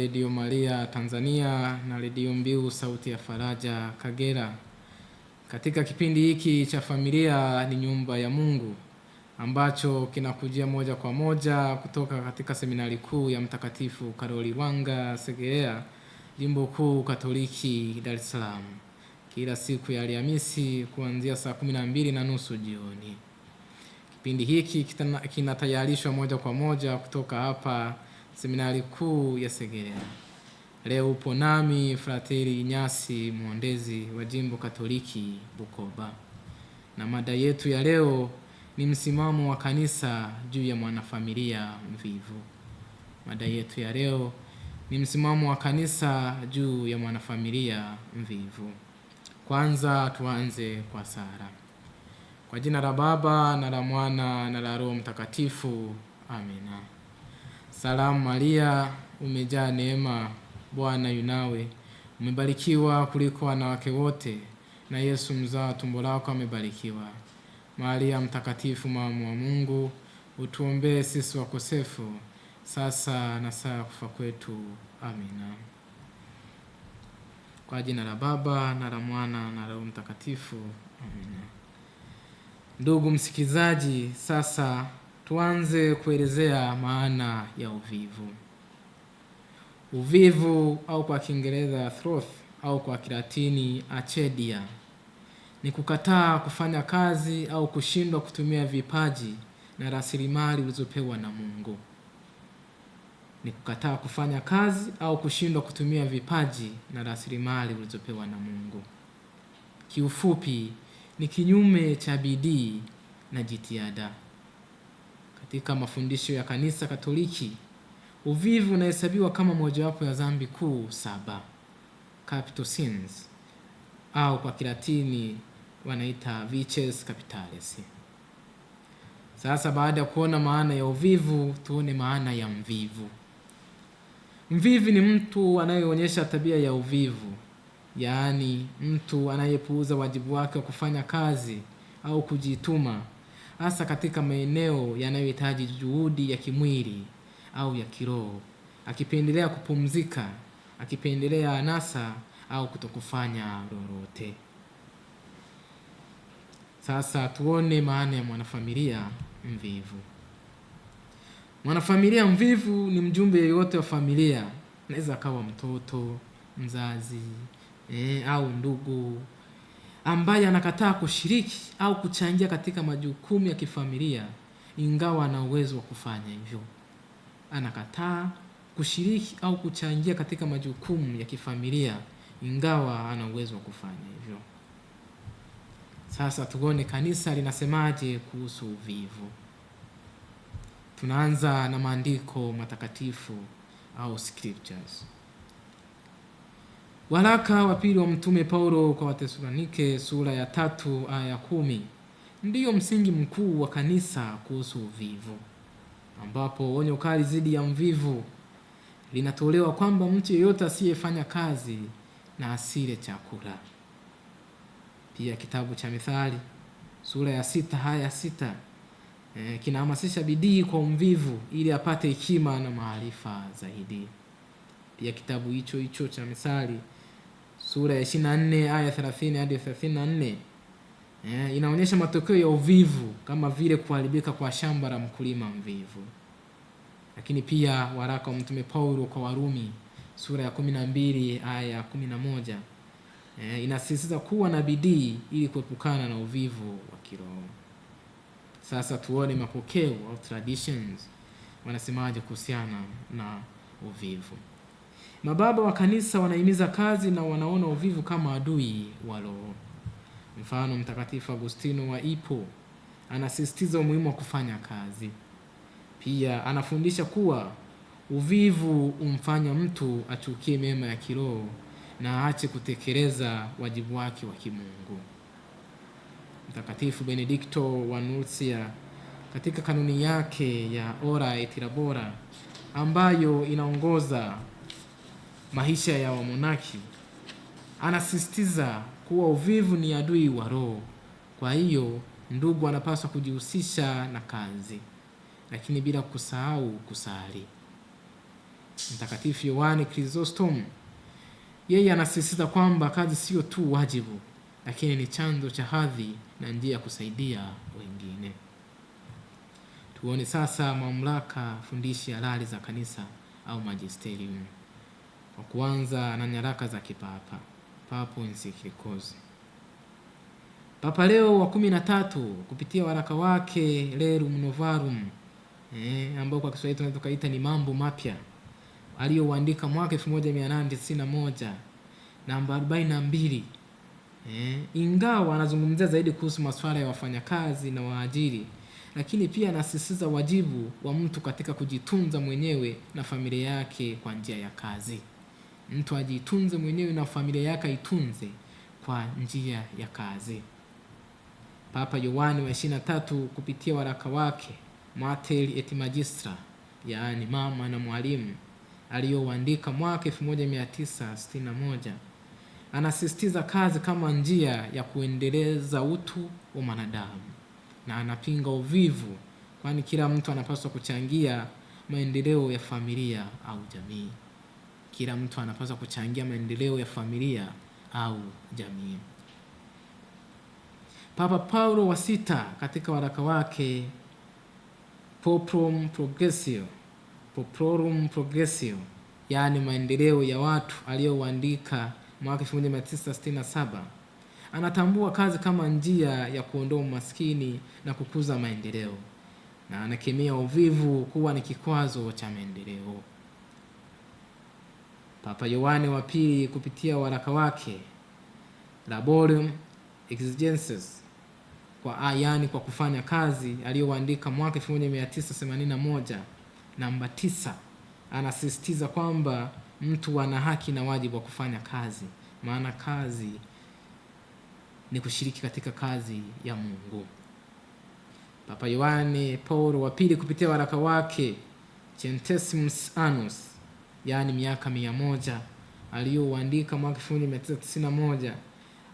Radio Maria Tanzania na Radio Mbiu Sauti ya Faraja Kagera. Katika kipindi hiki cha familia ni nyumba ya Mungu ambacho kinakujia moja kwa moja kutoka katika seminari kuu ya Mtakatifu Karoli Lwanga Segerea, Jimbo Kuu Katoliki Dar es Salaam, kila siku ya Alhamisi kuanzia saa 12:30 jioni. Kipindi hiki kinatayarishwa moja kwa moja kutoka hapa seminari kuu ya Segerea. Leo upo nami Frateri Inyasi, mwondezi wa Jimbo Katoliki Bukoba. Na mada yetu ya leo ni msimamo wa kanisa juu ya mwanafamilia mvivu. Mada yetu ya leo ni msimamo wa kanisa juu ya mwanafamilia mvivu. Kwanza tuanze kwa sala. Kwa jina la Baba na la Mwana na la Roho Mtakatifu. Amina. Salamu Maria, umejaa neema, Bwana yu nawe, umebarikiwa kuliko wanawake wote, na Yesu mzao wa tumbo lako amebarikiwa. Maria mtakatifu, mama wa Mungu, utuombee sisi wakosefu, sasa na saa ya kufa kwetu. Amina. Kwa jina la Baba na la Mwana na la Roho Mtakatifu. Amina. Ndugu msikizaji, sasa tuanze kuelezea maana ya uvivu. Uvivu au kwa Kiingereza sloth au kwa Kilatini acedia ni kukataa kufanya kazi au kushindwa kutumia vipaji na rasilimali ulizopewa na Mungu. Ni kukataa kufanya kazi au kushindwa kutumia vipaji na rasilimali ulizopewa na Mungu. Kiufupi ni kinyume cha bidii na jitihada. Katika mafundisho ya Kanisa Katoliki, uvivu unahesabiwa kama mojawapo ya dhambi kuu 7, capital sins, au kwa Kilatini wanaita vices capitales. Sasa baada ya kuona maana ya uvivu, tuone maana ya mvivu. Mvivu ni mtu anayeonyesha tabia ya uvivu, yaani mtu anayepuuza wajibu wake wa kufanya kazi au kujituma, hasa katika maeneo yanayohitaji juhudi ya kimwili au ya kiroho, akipendelea kupumzika, akipendelea anasa au kutokufanya lolote. Sasa tuone maana ya mwanafamilia mvivu. Mwanafamilia mvivu ni mjumbe yeyote wa familia, anaweza akawa mtoto, mzazi, au ndugu, ambaye anakataa kushiriki au kuchangia katika majukumu ya kifamilia ingawa ana uwezo wa kufanya hivyo. Anakataa kushiriki au kuchangia katika majukumu ya kifamilia ingawa ana uwezo wa kufanya hivyo. Sasa tuone kanisa linasemaje kuhusu uvivu. Tunaanza na maandiko matakatifu au scriptures. Waraka wa pili wa Mtume Paulo kwa Wathesalonike sura ya 3 aya 10 ndiyo msingi mkuu wa kanisa kuhusu uvivu, ambapo onyo kali dhidi ya mvivu linatolewa kwamba mtu yeyote asiyefanya kazi na asile chakula. Pia kitabu cha Mithali sura ya 6 aya 6 kinahamasisha bidii kwa mvivu ili apate hekima na maarifa zaidi. Pia kitabu hicho cha Mithali sura ya 24 aya 30 hadi 34 inaonyesha matokeo ya uvivu kama vile kuharibika kwa shamba la mkulima mvivu. Lakini pia waraka wa Mtume Paulo kwa Warumi sura ya 12 aya 11 inasisitiza kuwa na bidii ili kuepukana na uvivu wa kiroho. Sasa tuone mapokeo au traditions wanasemaje kuhusiana na uvivu. Mababa wa kanisa wanahimiza kazi na wanaona uvivu kama adui wa roho. Mfano, Mtakatifu Agustino wa Hippo anasisitiza umuhimu wa kufanya kazi. Pia anafundisha kuwa uvivu umfanya mtu achukie mema ya kiroho na aache kutekeleza wajibu wake wa kimungu. Mtakatifu Benedikto wa Nursia katika kanuni yake ya Ora et Labora ambayo inaongoza maisha ya wamonaki anasisitiza kuwa uvivu ni adui wa roho. Kwa hiyo ndugu anapaswa kujihusisha na kazi, lakini bila kusahau kusali. Mtakatifu Yohane Chrysostom, yeye anasisitiza kwamba kazi sio tu wajibu, lakini ni chanzo cha hadhi na njia ya kusaidia wengine. Tuone sasa mamlaka fundishi halali za kanisa au magisterium. Kwa kuanza na nyaraka za kipapa, Papal Encyclicals. Papa Leo wa 13 kupitia waraka wake Rerum Novarum, ambao kwa Kiswahili tunaweza kuita ni mambo mapya, aliyoandika mwaka 1891 namba 42. Ingawa anazungumzia zaidi kuhusu masuala ya wafanyakazi na waajiri, lakini pia anasisitiza wajibu wa mtu katika kujitunza mwenyewe na familia yake kwa njia ya kazi. Mtu ajitunze mwenyewe na familia yake aitunze kwa njia ya kazi. Papa Yohane wa 23 kupitia waraka wake Mater et Magistra, yaani mama na mwalimu, aliyoandika mwaka 1961, anasisitiza kazi kama njia ya kuendeleza utu wa mwanadamu, na anapinga uvivu, kwani kila mtu anapaswa kuchangia maendeleo ya familia au jamii. Kila mtu anapaswa kuchangia maendeleo ya familia au jamii. Papa Paulo wa 6 katika waraka wake Populum Progressio, yaani maendeleo ya watu, aliyoandika mwaka 1967, anatambua kazi kama njia ya kuondoa umaskini na kukuza maendeleo, na anakemea uvivu kuwa ni kikwazo cha maendeleo. Papa Yohane wa pili kupitia waraka wake Laborem Exigensis, kwa kufanya kazi, aliyoandika mwaka 1981 namba 9, anasisitiza kwamba mtu ana haki na wajibu wa kufanya kazi, maana kazi ni kushiriki katika kazi ya Mungu. Papa Yohane Paulo wa pili kupitia waraka wake Centesimus Annus, yaani miaka 100, aliyoandika mwaka 1991,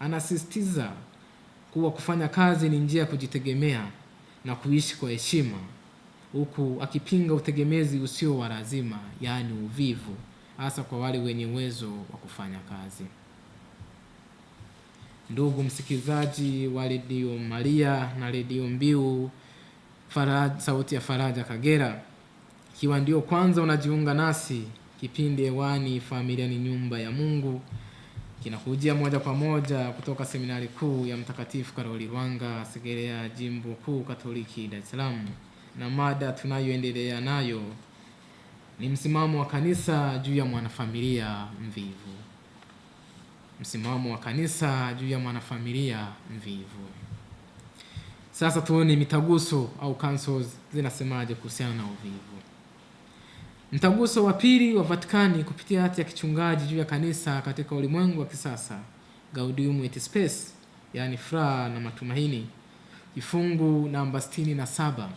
anasisitiza kuwa kufanya kazi ni njia ya kujitegemea na kuishi kwa heshima, huku akipinga utegemezi usio wa lazima, yaani uvivu, hasa kwa wale wenye uwezo wa kufanya kazi. Ndugu msikilizaji wa Radio Maria na Radio Mbiu Sauti ya Faraja Kagera, ikiwa ndio kwanza unajiunga nasi, kipindi hewani Familia ni Nyumba ya Mungu kinakujia moja kwa moja kutoka Seminari Kuu ya Mtakatifu Karoli Lwanga, Segerea, Jimbo Kuu Katoliki Dar es Salaam, na mada tunayoendelea nayo ni msimamo wa kanisa juu ya mwanafamilia mvivu. Msimamo wa kanisa juu ya mwanafamilia mvivu. Sasa tuone mitaguso au councils zinasemaje kuhusiana na uvivu. Mtaguso wa pili wa Vatikani kupitia hati ya kichungaji juu ya kanisa katika ulimwengu wa kisasa, Gaudium et Spes, yaani furaha na matumaini, kifungu namba 67,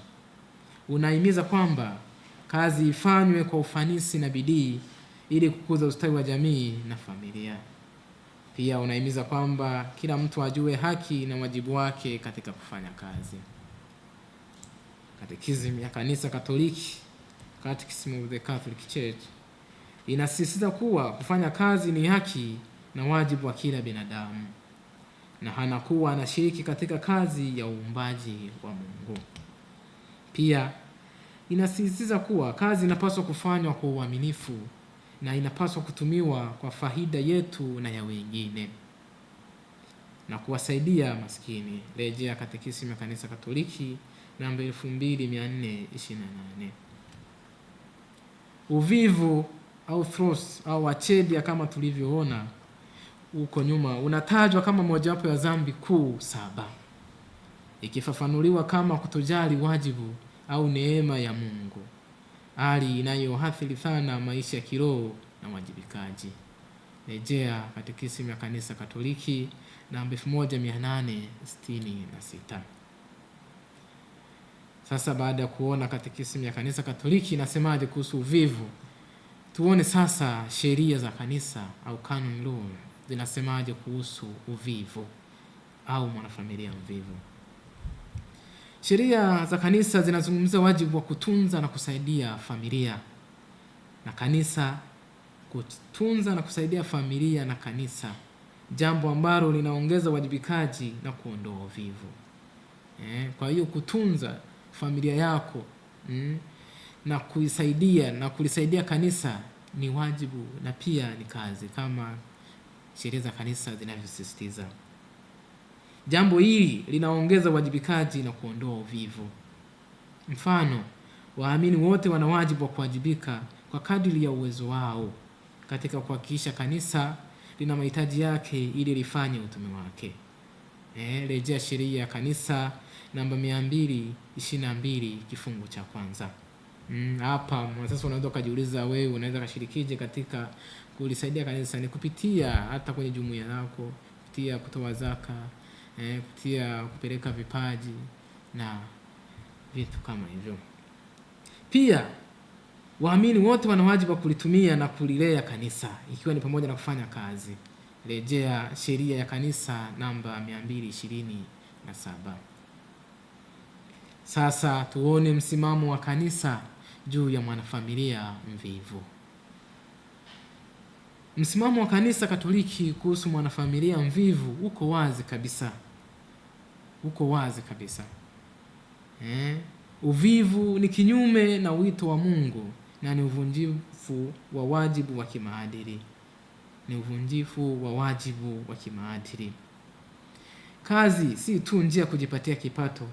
unahimiza kwamba kazi ifanywe kwa ufanisi na bidii ili kukuza ustawi wa jamii na familia. Pia unahimiza kwamba kila mtu ajue haki na wajibu wake katika kufanya kazi. Katekisimu ya Kanisa Katoliki, Catechism of the Catholic Church, inasisitiza kuwa kufanya kazi ni haki na wajibu wa kila binadamu, na hanakuwa anashiriki katika kazi ya uumbaji wa Mungu. Pia inasisitiza kuwa kazi inapaswa kufanywa kwa uaminifu na inapaswa kutumiwa kwa faida yetu na ya wengine na kuwasaidia maskini. Rejea Katekisimu ya Kanisa Katoliki namba 2428. Uvivu au thros au achedia, kama tulivyoona huko nyuma, unatajwa kama mojawapo ya dhambi kuu 7, ikifafanuliwa kama kutojali wajibu au neema ya Mungu, hali inayoathiri sana maisha ya kiroho na wajibikaji. Rejea Katekisimu ya Kanisa Katoliki namba 1866. Sasa baada ya kuona Katekisimu ya Kanisa Katoliki inasemaje kuhusu uvivu, tuone sasa sheria za kanisa au canon law zinasemaje kuhusu uvivu au mwanafamilia mvivu. Sheria za kanisa zinazungumzia wajibu wa kutunza na kusaidia familia. na kanisa kutunza na kusaidia familia na kanisa, jambo ambalo linaongeza uwajibikaji na kuondoa uvivu. Kwa hiyo kutunza familia yako na kulisaidia kanisa ni wajibu na pia ni kazi, kama sheria za kanisa zinavyosisitiza. Jambo hili linaongeza uwajibikaji na kuondoa uvivu. Mfano, waamini wote wana wajibu wa kuwajibika kwa kadiri ya uwezo wao katika kuhakikisha kanisa lina mahitaji yake ili lifanye utume wake. Rejea sheria ya kanisa namba 222 kifungu cha kwanza. Hapa sasa unaweza kujiuliza, wewe unaweza kushirikije katika kulisaidia kanisa? Ni kupitia hata kwenye jumuiya yako, kupitia kutoa zaka, kupitia kupeleka vipaji na vitu kama hivyo. Pia waamini wote wana wajibu wa kulitumia na kulilea kanisa, ikiwa ni pamoja na kufanya kazi. Rejea sheria ya kanisa namba 227. Sasa tuone msimamo wa kanisa juu ya mwanafamilia mvivu. Msimamo wa kanisa Katoliki kuhusu mwanafamilia mvivu uko wazi kabisa. Uvivu ni kinyume na wito wa Mungu na ni uvunjifu wa wajibu wa kimaadili. Kazi si tu njia kujipatia kipato,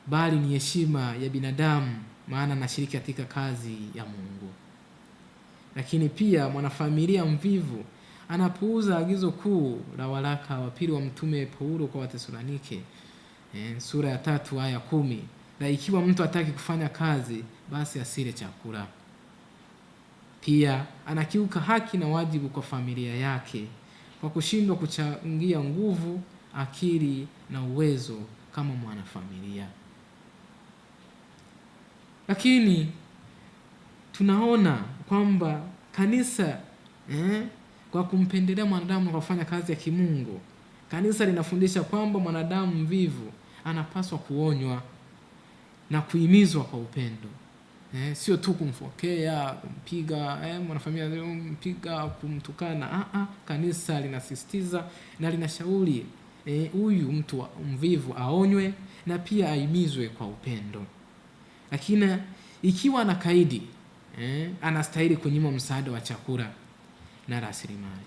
bali ni heshima ya binadamu, maana anashiriki katika kazi ya Mungu. Lakini pia mwanafamilia mvivu anapuuza agizo kuu la waraka wa pili wa Mtume Paulo kwa Wathesalonike, sura ya 3 aya 10, na ikiwa mtu hataki kufanya kazi, basi asile chakula. Pia anakiuka haki na wajibu kwa familia yake kwa kushindwa kuchangia nguvu, akili na uwezo kama mwanafamilia. Lakini tunaona kwamba kanisa kwa kumpendelea mwanadamu na kufanya kazi ya kimungu, kanisa linafundisha kwamba mwanadamu mvivu anapaswa kuonywa na kuhimizwa kwa upendo. Sio tu kumfokea, kumpiga, mwanafamilia kumpiga, kumtukana. Kanisa linasisitiza na linashauri huyu mtu mvivu aonywe na pia ahimizwe kwa upendo. Lakini ikiwa anakaidi, anastahili kunyimwa msaada wa chakula na rasilimali.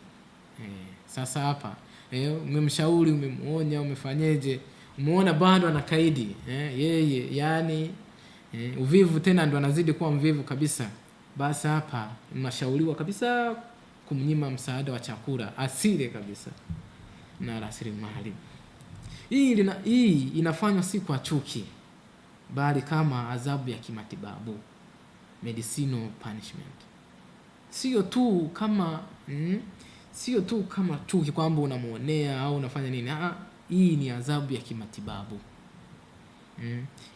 Sasa hapa umemshauri, umemuonya, umefanyeje, umeona bado anakaidi, yeye yani uvivu tena ndo anazidi kuwa mvivu kabisa, basi hapa unashauriwa kabisa kumnyima msaada wa chakula, asile kabisa na rasilimali. Hii inafanywa si kwa chuki, bali kama adhabu ya kimatibabu, medicinal punishment. Sio tu kama chuki kwamba unamuonea au unafanya nini. Hii ni adhabu ya kimatibabu,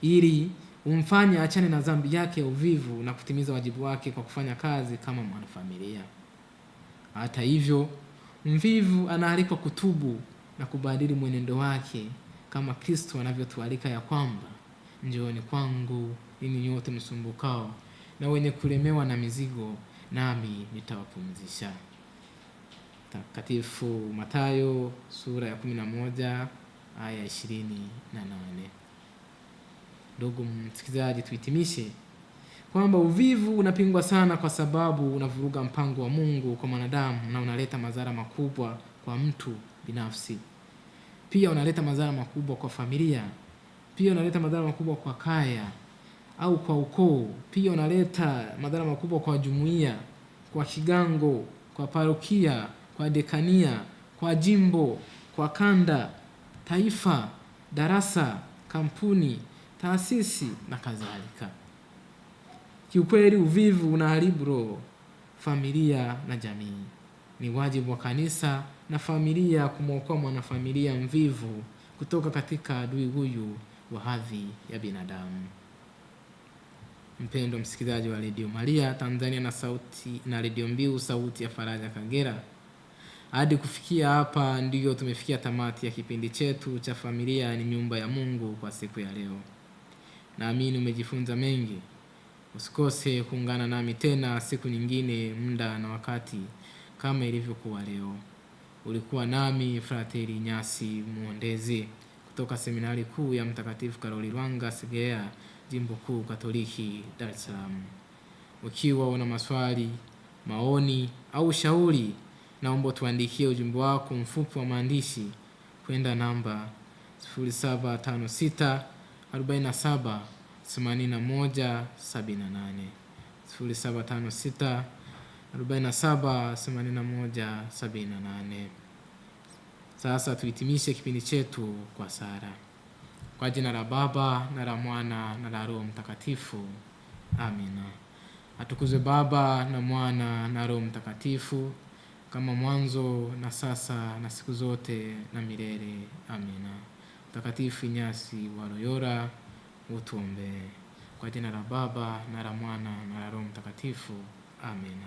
ili umfanye achane na dhambi yake ya uvivu na kutimiza wajibu wake kwa kufanya kazi kama mwanafamilia. Hata hivyo, mvivu anaalikwa kutubu na kubadili mwenendo wake kama Kristo anavyotualika ya kwamba, njooni kwangu ninyi nyote msumbukao na wenye kulemewa na mizigo, nami nitawapumzisha. Takatifu Mathayo sura ya 11 aya 28. Ndugu msikilizaji, tuhitimishe kwamba uvivu unapingwa sana kwa sababu unavuruga mpango wa Mungu kwa mwanadamu na unaleta madhara makubwa kwa mtu binafsi. Pia unaleta madhara makubwa kwa familia. Pia unaleta madhara makubwa kwa kaya au kwa ukoo. Pia unaleta madhara makubwa kwa jumuiya, kwa kigango, kwa parokia, kwa dekania, kwa jimbo, kwa kanda, taifa, darasa, kampuni, taasisi na kadhalika. Kiukweli uvivu unaharibu roho, familia na jamii. Ni wajibu wa kanisa na familia kumwokoa mwanafamilia mvivu kutoka katika adui huyu wa hadhi ya binadamu. Mpendwa msikilizaji wa Radio Maria Tanzania na Radio Mbiu sauti ya faraja Kagera, hadi kufikia hapa ndio tumefikia tamati ya kipindi chetu cha Familia ni Nyumba ya Mungu kwa siku ya leo. Naamini umejifunza mengi. Usikose kuungana nami tena siku nyingine, muda na wakati kama ilivyokuwa leo. Ulikuwa nami Frateri Nyasi Muondezi kutoka Seminari Kuu ya Mtakatifu Karoli Lwanga Segerea, Jimbo Kuu Katoliki, Dar es Salaam. Ukiwa una maswali, maoni au shauri, naomba tuandikie ujumbe wako mfupi wa maandishi kwenda namba 0756 47 81 78, 0756 47 81 78. Sasa tuhitimishe kipindi chetu kwa sala. Kwa jina la Baba na la Mwana na la Roho Mtakatifu. Amina. Atukuzwe Baba na Mwana na Roho Mtakatifu, kama mwanzo na sasa na siku zote na milele. Amina. Mtakatifu Inyasi wa Loyola, utuombee. Kwa jina la Baba na la Mwana na la Roho Mtakatifu. Amina.